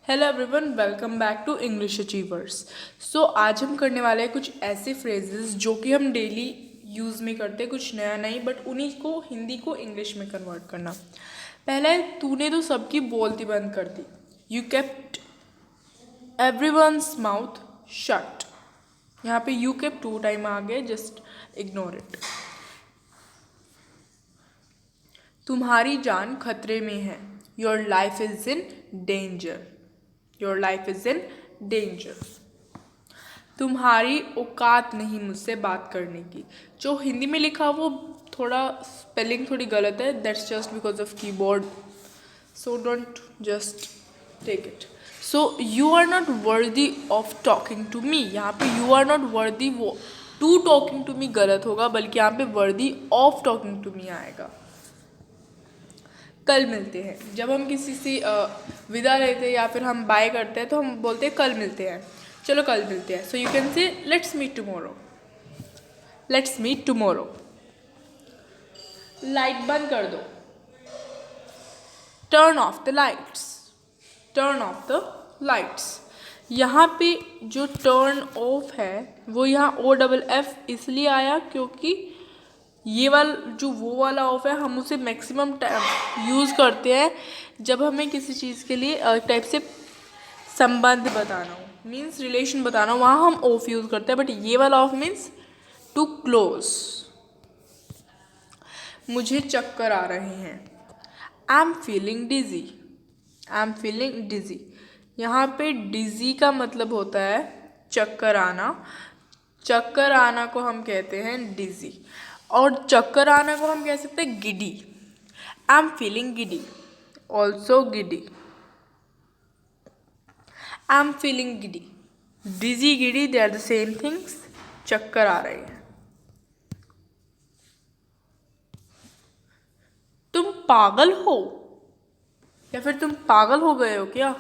Hello everyone, welcome back to English achievers. आज हम करने वाले हैं कुछ ऐसे फ्रेजेस जो कि हम डेली यूज़ में करते हैं, कुछ नया नहीं, बट उन्हीं को हिंदी को इंग्लिश में कन्वर्ट करना। पहला है, तूने तो सबकी बोलती बंद कर दी। You kept everyone's mouth shut. यहाँ पे यू केप्ट 2 टाइम आ गए, जस्ट इग्नोर इट। तुम्हारी जान खतरे में है। Your life is in danger. Your life is in danger. तुम्हारी औकात नहीं मुझसे बात करने की। जो हिंदी में लिखा वो थोड़ा स्पेलिंग थोड़ी गलत है, that's just because of keyboard, so don't just take it. So you are not worthy of talking to me. यहाँ पे यू आर नॉट वर्दी, वो टू टॉकिंग टू मी गलत होगा, बल्कि यहाँ पे वर्दी ऑफ टॉकिंग टू मी आएगा। कल मिलते हैं। जब हम किसी से विदा लेते हैं या फिर हम बाय करते हैं तो हम बोलते हैं कल मिलते हैं, चलो कल मिलते हैं। So you can say let's meet tomorrow. Let's meet tomorrow. Light बंद कर दो। Turn off the lights. Turn off the lights. यहाँ पे जो टर्न ऑफ है वो यहाँ OFF इसलिए आया क्योंकि ये वाला जो वो वाला ऑफ है हम उसे मैक्सिमम यूज़ करते हैं जब हमें किसी चीज़ के लिए टाइप से संबंध बताना हो, मीन्स रिलेशन बताना हो, वहाँ हम ऑफ यूज़ करते हैं। बट ये वाला ऑफ मीन्स टू क्लोज। मुझे चक्कर आ रहे हैं। I am feeling dizzy. I am feeling dizzy. यहाँ पे डिजी का मतलब होता है चक्कर आना। चक्कर आना को हम कहते हैं डिजी, और चक्कर आना को हम कह सकते हैं giddy. I am feeling giddy, also giddy. I am feeling giddy. Dizzy giddy they are the same things. चक्कर आ रहे हैं। तुम पागल हो या फिर तुम पागल हो गए हो क्या।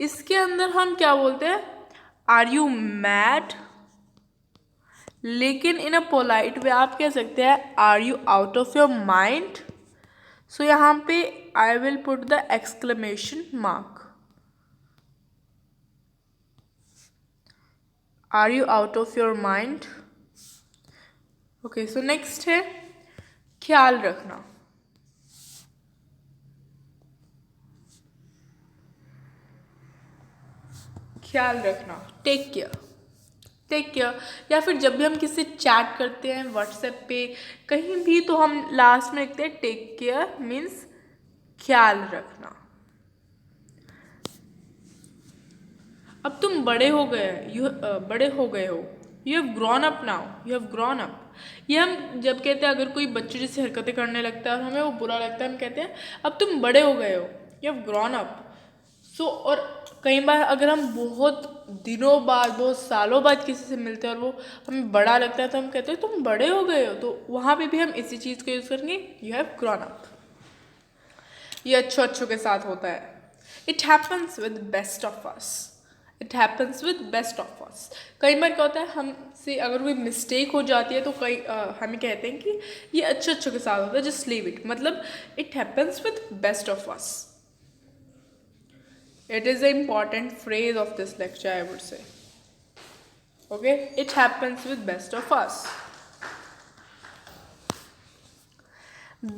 इसके अंदर हम क्या बोलते हैं, आर यू मैड। लेकिन इन अ पोलाइट वे आप कह सकते हैं are you out of your mind. So यहाँ पे I will put the exclamation mark. Are you out of your mind. Okay, so next है ख्याल रखना। ख्याल रखना, टेक केयर। Take care. या फिर जब भी हम किसी से चैट करते हैं व्हाट्सएप पे कहीं भी, तो हम लास्ट में लिखते हैं टेक केयर, मीन्स ख्याल रखना। अब तुम बड़े हो गए, बड़े हो गए हो। You have grown up now. You have grown up. ये हम जब कहते हैं अगर कोई बच्चे जैसे हरकतें करने लगता है और हमें वो बुरा लगता है, हम कहते हैं अब तुम बड़े हो गए हो। You have grown up. और कई बार अगर हम बहुत दिनों बाद, बहुत सालों बाद किसी से मिलते हैं और वो हमें बड़ा लगता है तो हम कहते हैं तुम बड़े हो गए हो। तो वहाँ पे भी हम इसी चीज़ को यूज़ करेंगे, यू हैव ग्रॉन अप। ये अच्छों के साथ होता है। It happens with best of us. It happens with best of us. कई बार क्या होता है, हमसे अगर कोई मिस्टेक हो जाती है तो हमें कहते हैं कि ये अच्छों के साथ होता है, जस्ट लीव इट। मतलब it happens with best of us. It is an important phrase of this lecture, I would say. Okay, it happens with best of us.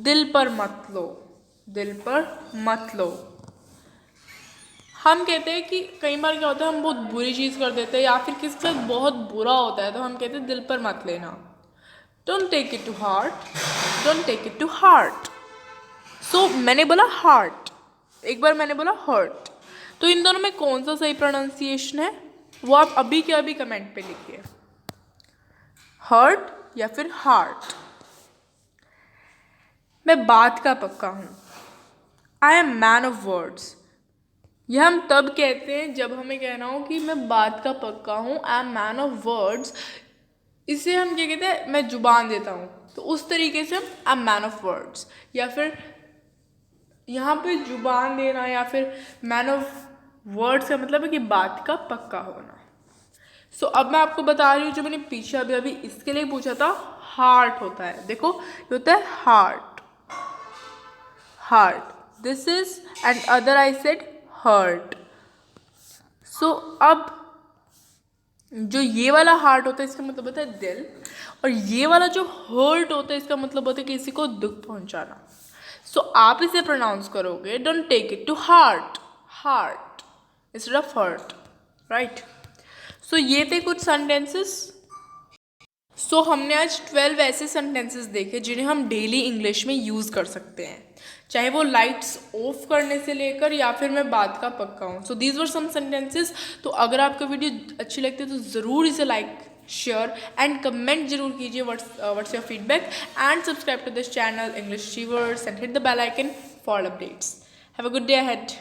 दिल पर मत लो। दिल पर मत लो। हम कहते हैं कि कई बार क्या होता है, हम बहुत बुरी चीज़ कर देते हैं या फिर किसी के साथ बहुत बुरा होता है तो हम कहते हैं दिल पर मत लेना। Don't take it to heart. Don't take it to heart. So मैंने बोला heart, एक बार मैंने बोला hurt। तो इन दोनों में कौन सा सही प्रोनाउंसिएशन है वो आप अभी के अभी कमेंट पे लिखिए, हर्ट या फिर हार्ट। मैं बात का पक्का हूँ। I am man of words. यह हम तब कहते हैं जब हमें कहना हो कि मैं बात का पक्का हूँ, I am man of words. इसे हम क्या कहते हैं, मैं जुबान देता हूँ, तो उस तरीके से हम I am man of words. या फिर यहाँ पे जुबान देना या फिर मैन ऑफ वर्ड्स का मतलब है कि बात का पक्का होना। अब मैं आपको बता रही हूँ, जो मैंने पीछे अभी इसके लिए पूछा था, हार्ट होता है। देखो ये होता है heart. Heart, this is, and other I said hurt. So अब जो ये वाला हार्ट होता है इसका मतलब होता है दिल, और ये वाला जो हर्ट होता है इसका मतलब होता है किसी को दुख पहुंचाना. सो आप इसे प्रोनाउंस करोगे, don't take it to heart, heart instead of hurt, right. So ये थे कुछ सेंटेंसेस. सो हमने आज 12 ऐसे सेंटेंसेस देखे जिन्हें हम डेली इंग्लिश में यूज़ कर सकते हैं, चाहे वो लाइट्स ऑफ करने से लेकर या फिर मैं बात का पक्का हूँ. So these were some sentences. तो अगर आपको वीडियो अच्छी लगती है तो ज़रूर इसे लाइक, शेयर एंड कमेंट जरूर कीजिए. What's your feedback, and subscribe to this channel English achievers and hit the bell icon for updates. Have a good day ahead.